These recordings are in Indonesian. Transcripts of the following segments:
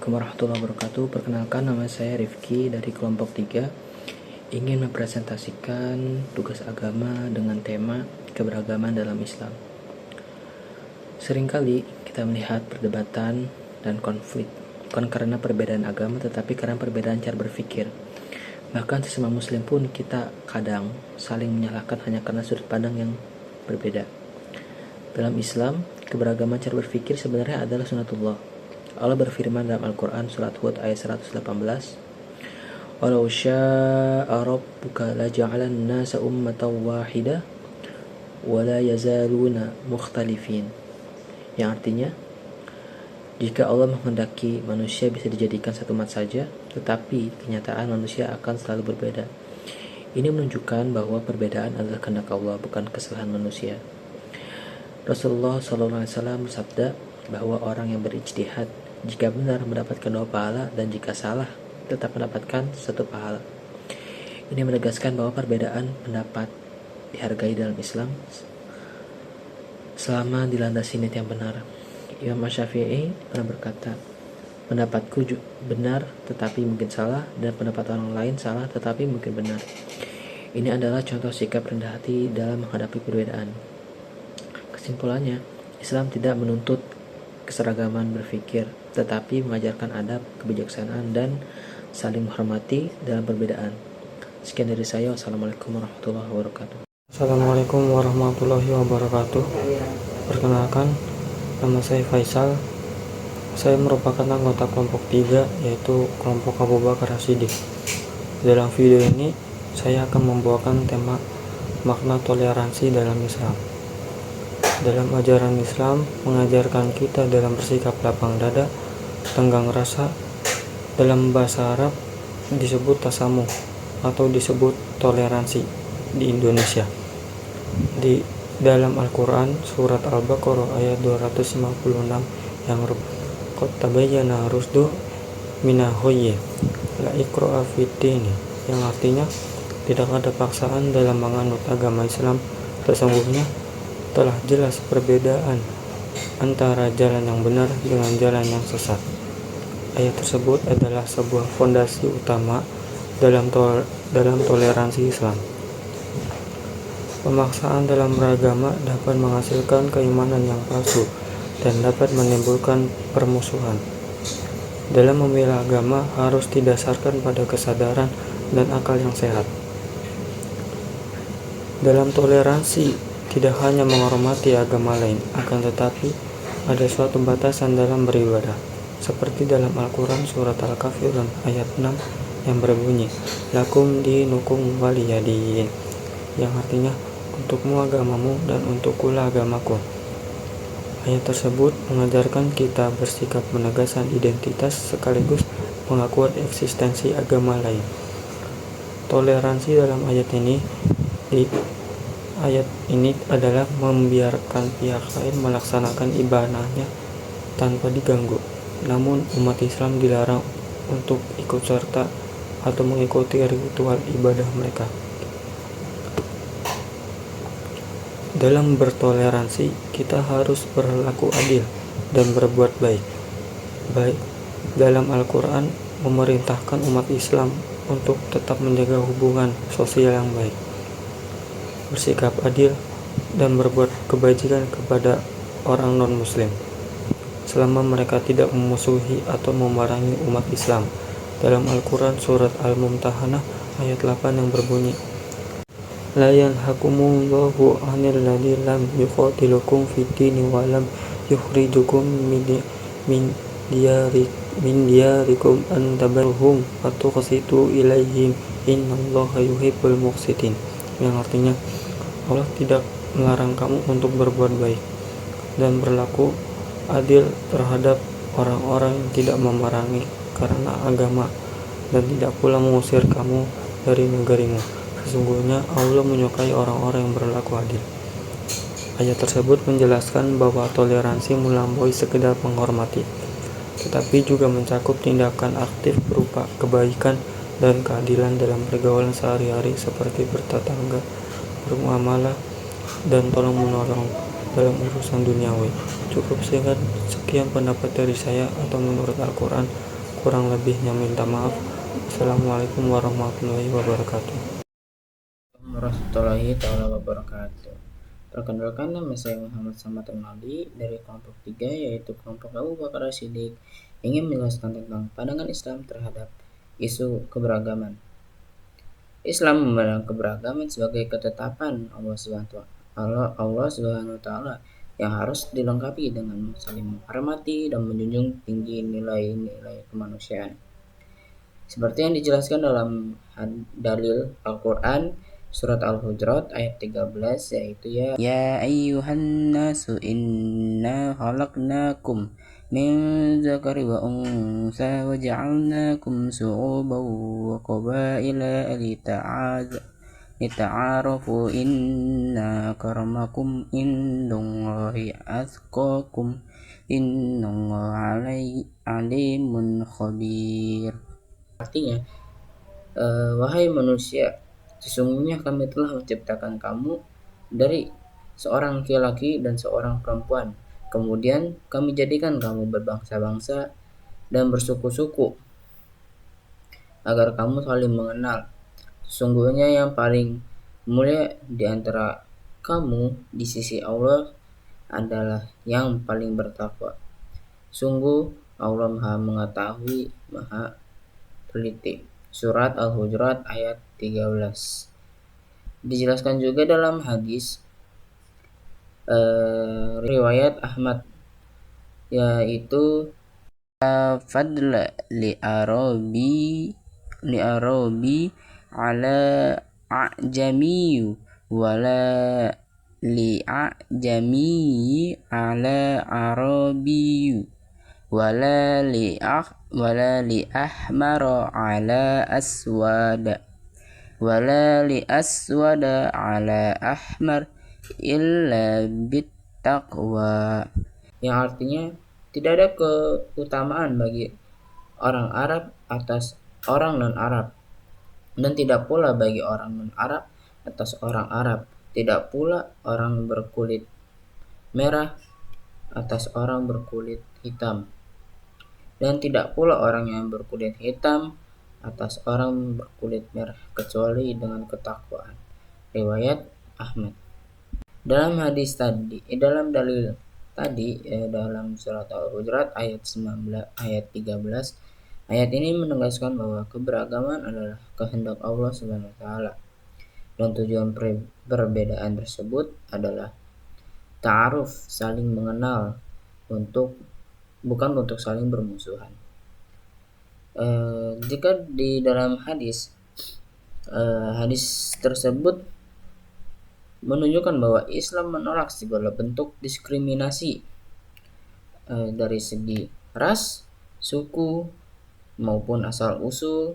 Assalamualaikum warahmatullahi wabarakatuh. Perkenalkan, nama saya Rifki dari kelompok 3. Ingin mempresentasikan tugas agama dengan tema keberagaman dalam Islam. Seringkali kita melihat perdebatan dan konflik, bukan karena perbedaan agama, tetapi karena perbedaan cara berpikir. Bahkan sesama muslim pun kita kadang saling menyalahkan hanya karena sudut pandang yang berbeda. Dalam Islam, keberagaman cara berpikir sebenarnya adalah sunatullah. Allah berfirman dalam Al-Quran surat Hud ayat 118, "Walau syaa rabbuka laja'alan nasa ummatan wahidah wa la yazaluna mukhtalifin." Yang artinya, jika Allah menghendaki manusia bisa dijadikan satu umat saja, tetapi kenyataan manusia akan selalu berbeda. Ini menunjukkan bahwa perbedaan adalah kehendak Allah, bukan kesalahan manusia. Rasulullah SAW bersabda bahwa orang yang berijtihad jika benar mendapatkan 2 pahala, dan jika salah tetap mendapatkan 1 pahala. Ini menegaskan bahwa perbedaan pendapat dihargai dalam Islam selama dilandasi niat yang benar. Imam Syafi'i pernah berkata, "Pendapatku benar tetapi mungkin salah, dan pendapat orang lain salah tetapi mungkin benar." Ini adalah contoh sikap rendah hati dalam menghadapi perbedaan. Kesimpulannya, Islam tidak menuntut keseragaman berpikir, tetapi mengajarkan adab, kebijaksanaan, dan saling menghormati dalam perbedaan. Sekian dari saya. Wassalamualaikum warahmatullahi wabarakatuh. Assalamualaikum warahmatullahi wabarakatuh. Perkenalkan, nama saya Faisal. Saya merupakan anggota kelompok 3, yaitu kelompok Abu Bakar As-Siddiq. Dalam video ini, saya akan membawakan tema makna toleransi dalam Islam. Dalam ajaran Islam mengajarkan kita dalam bersikap lapang dada, tenggang rasa. Dalam bahasa Arab disebut tasamuh atau disebut toleransi di Indonesia. Di dalam Al-Quran surat Al-Baqarah ayat 256 yang qad tabayyana rusdu minal ghayy la ikraha fid-din, yang artinya tidak ada paksaan dalam menganut agama Islam, sesungguhnya telah jelas perbedaan antara jalan yang benar dengan jalan yang sesat. Ayat tersebut adalah sebuah fondasi utama dalam toleransi Islam. Pemaksaan dalam beragama dapat menghasilkan keimanan yang palsu dan dapat menimbulkan permusuhan. Dalam membela agama harus didasarkan pada kesadaran dan akal yang sehat. Dalam toleransi tidak hanya menghormati agama lain, akan tetapi ada suatu batasan dalam beribadah, seperti dalam Al-Quran surat Al-Kafirun ayat 6 yang berbunyi, "Lakum dinukum waliyadin", yang artinya untukmu agamamu dan untukkulah agamaku. Ayat tersebut mengajarkan kita bersikap menegaskan identitas sekaligus mengakuat eksistensi agama lain. Toleransi dalam ayat ini adalah membiarkan pihak lain melaksanakan ibadahnya tanpa diganggu. Namun umat Islam dilarang untuk ikut serta atau mengikuti ritual ibadah mereka. Dalam bertoleransi, kita harus berlaku adil dan berbuat baik. Dalam Al-Quran memerintahkan umat Islam untuk tetap menjaga hubungan sosial yang baik, bersikap adil, dan berbuat kebajikan kepada orang non-muslim selama mereka tidak memusuhi atau memerangi umat Islam. Dalam Al-Quran surat Al-Mumtahanah ayat 8 yang berbunyi, "La yanhakumullahu 'anil ladzina lam yuqatilukum fid-dini wa lam yukhrijukum min diyarikum an tabarruhum wa tuqsitu ilaihim innallaha yuhibbul muqsitin", yang artinya Allah tidak melarang kamu untuk berbuat baik dan berlaku adil terhadap orang-orang yang tidak memerangi karena agama, dan tidak pula mengusir kamu dari negerimu. Sesungguhnya Allah menyukai orang-orang yang berlaku adil. Ayat tersebut menjelaskan bahwa toleransi melampaui sekedar menghormati, tetapi juga mencakup tindakan aktif berupa kebaikan dan keadilan dalam pergaulan sehari-hari seperti bertetangga, bermuamalah, dan tolong-menolong dalam urusan duniawi. Cukup sekian pendapat dari saya, atau menurut Al-Quran, kurang lebihnya minta maaf. Assalamualaikum warahmatullahi wabarakatuh. Warahmatullahi taala wabarakatuh. Perkenalkan, nama saya Muhammad Samad Mali dari kelompok 3, yaitu kelompok Abu Bakar Siddiq, ingin menjelaskan tentang pandangan Islam terhadap isu keberagaman. Islam memandang keberagaman sebagai ketetapan Allah Subhanahu wa taala yang harus dilengkapi dengan saling menghormati dan menjunjung tinggi nilai-nilai kemanusiaan. Seperti yang dijelaskan dalam dalil Al-Quran surat Al-Hujurat ayat 13, yaitu ya ayyuhan nasu inna khalaqnakum min zakari wa unsa wa ja'alnakum syu'uban wa qabaila lita'arafu inna karamakum indallahi atqakum innallaha alimun khabir. Artinya, wahai manusia, sesungguhnya kami telah menciptakan kamu dari seorang laki-laki dan seorang perempuan. Kemudian kami jadikan kamu berbangsa-bangsa dan bersuku-suku agar kamu saling mengenal. Sesungguhnya yang paling mulia di antara kamu di sisi Allah adalah yang paling bertakwa. Sungguh Allah Maha mengetahui, Maha teliti. Surat Al-Hujurat ayat 13. Dijelaskan juga dalam hadis riwayat Ahmad, yaitu fadla li arabi ala a'jami wala li a'jami ala arabi wala li ahmara ala aswada wala li aswada ala ahmar illa bittaqwa, yang artinya tidak ada keutamaan bagi orang Arab atas orang non-Arab, dan tidak pula bagi orang non-Arab atas orang Arab, tidak pula orang berkulit merah atas orang berkulit hitam, dan tidak pula orang yang berkulit hitam atas orang berkulit merah, kecuali dengan ketakwaan. Riwayat Ahmad. Dalam hadis tadi, dalam dalil tadi, dalam surat Al-Hujurat ayat 13, ayat ini menegaskan bahwa keberagaman adalah kehendak Allah Subhanahu wa taala, dan tujuan perbedaan tersebut adalah ta'aruf, saling mengenal, bukan untuk saling bermusuhan. Jika di dalam hadis tersebut menunjukkan bahwa Islam menolak segala bentuk diskriminasi dari segi ras, suku, maupun asal usul.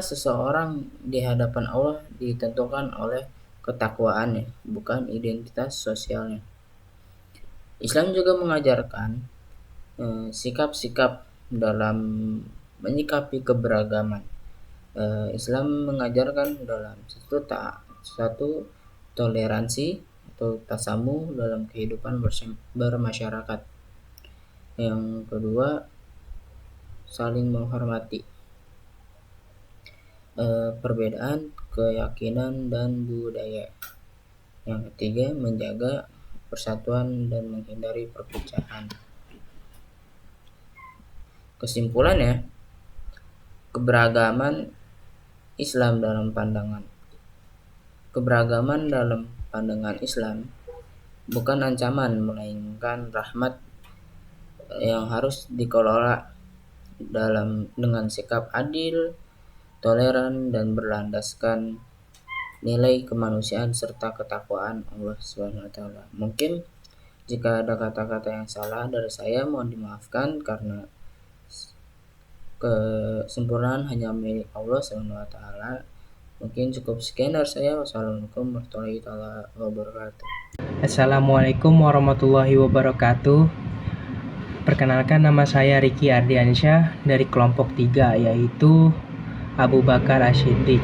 Seseorang di hadapan Allah ditentukan oleh ketakwaannya, bukan identitas sosialnya. Islam juga mengajarkan sikap-sikap dalam menyikapi keberagaman. Islam mengajarkan dalam satu toleransi atau tasamu dalam kehidupan bermasyarakat. Yang kedua, saling menghormati perbedaan keyakinan dan budaya. Yang ketiga, menjaga persatuan dan menghindari perpecahan. Kesimpulannya, keberagaman dalam pandangan Islam bukan ancaman, melainkan rahmat yang harus dikelola dengan sikap adil, toleran, dan berlandaskan nilai kemanusiaan serta ketakwaan Allah Subhanahu wa taala. Mungkin jika ada kata-kata yang salah dari saya, mohon dimaafkan, karena kesempurnaan hanya milik Allah Subhanahu wa taala. Mungkin cukup sekian dari saya. Wassalamualaikum warahmatullahi wabarakatuh. Assalamualaikum warahmatullahi wabarakatuh. Perkenalkan, nama saya Riki Ardiansyah dari kelompok 3, yaitu Abu Bakar Siddiq.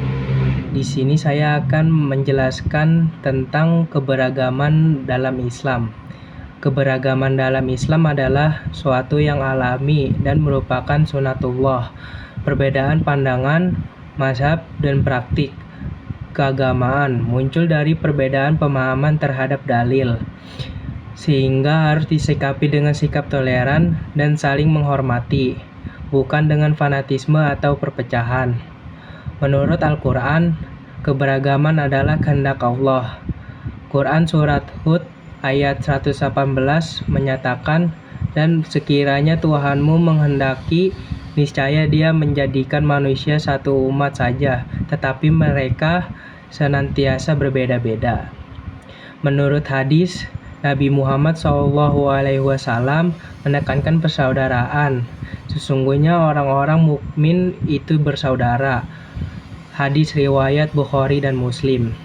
Di sini saya akan menjelaskan tentang keberagaman dalam Islam. Keberagaman dalam Islam adalah suatu yang alami dan merupakan sunatullah. Perbedaan pandangan, mazhab, dan praktik keagamaan muncul dari perbedaan pemahaman terhadap dalil, sehingga harus disikapi dengan sikap toleran dan saling menghormati, bukan dengan fanatisme atau perpecahan. Menurut Al-Quran, keberagaman adalah kehendak Allah. Quran Surat Hud ayat 118 menyatakan, dan sekiranya Tuhanmu menghendaki, niscaya Dia menjadikan manusia satu umat saja, tetapi mereka senantiasa berbeda-beda. Menurut hadis, Nabi Muhammad SAW menekankan persaudaraan. Sesungguhnya orang-orang mukmin itu bersaudara. Hadis riwayat Bukhari dan Muslim.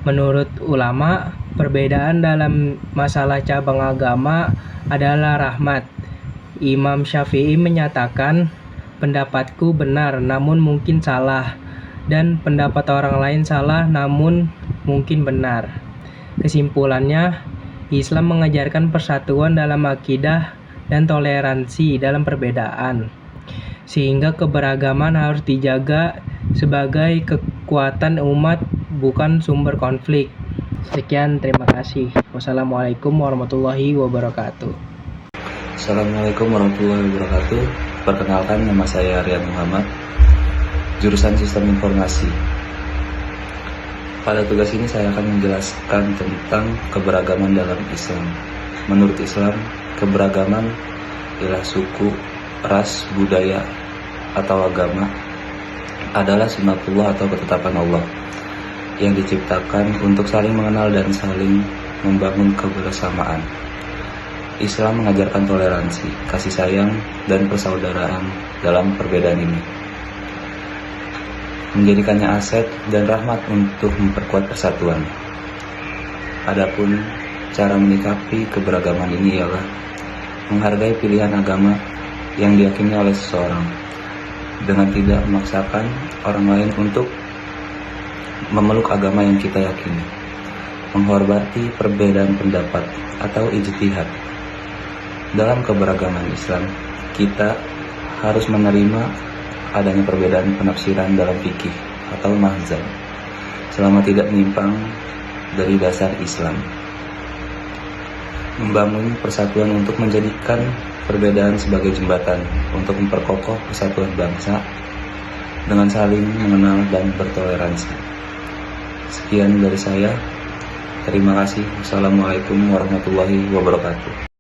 Menurut ulama, perbedaan dalam masalah cabang agama adalah rahmat. Imam Syafi'i menyatakan, pendapatku benar namun mungkin salah, dan pendapat orang lain salah namun mungkin benar. Kesimpulannya, Islam mengajarkan persatuan dalam akidah dan toleransi dalam perbedaan, sehingga keberagaman harus dijaga sebagai kekuatan umat, bukan sumber konflik. Sekian, terima kasih. Wassalamualaikum warahmatullahi wabarakatuh. Assalamualaikum warahmatullahi wabarakatuh. Perkenalkan, nama saya Rian Muhammad, jurusan Sistem Informasi. Pada tugas ini saya akan menjelaskan tentang keberagaman dalam Islam. Menurut Islam, keberagaman ialah suku, ras, budaya, atau agama adalah sunatullah atau ketetapan Allah yang diciptakan untuk saling mengenal dan saling membangun kebersamaan. Islam mengajarkan toleransi, kasih sayang, dan persaudaraan dalam perbedaan ini, menjadikannya aset dan rahmat untuk memperkuat persatuan. Adapun cara menyikapi keberagaman ini ialah menghargai pilihan agama yang diyakini oleh seseorang dengan tidak memaksakan orang lain untuk memeluk agama yang kita yakini, menghormati perbedaan pendapat atau ijtihad. Dalam keberagaman Islam, kita harus menerima adanya perbedaan penafsiran dalam fikih atau mazhab selama tidak menyimpang dari dasar Islam. Membangun persatuan untuk menjadikan perbedaan sebagai jembatan untuk memperkokoh persatuan bangsa dengan saling mengenal dan bertoleransi. Sekian dari saya. Terima kasih. Wassalamualaikum warahmatullahi wabarakatuh.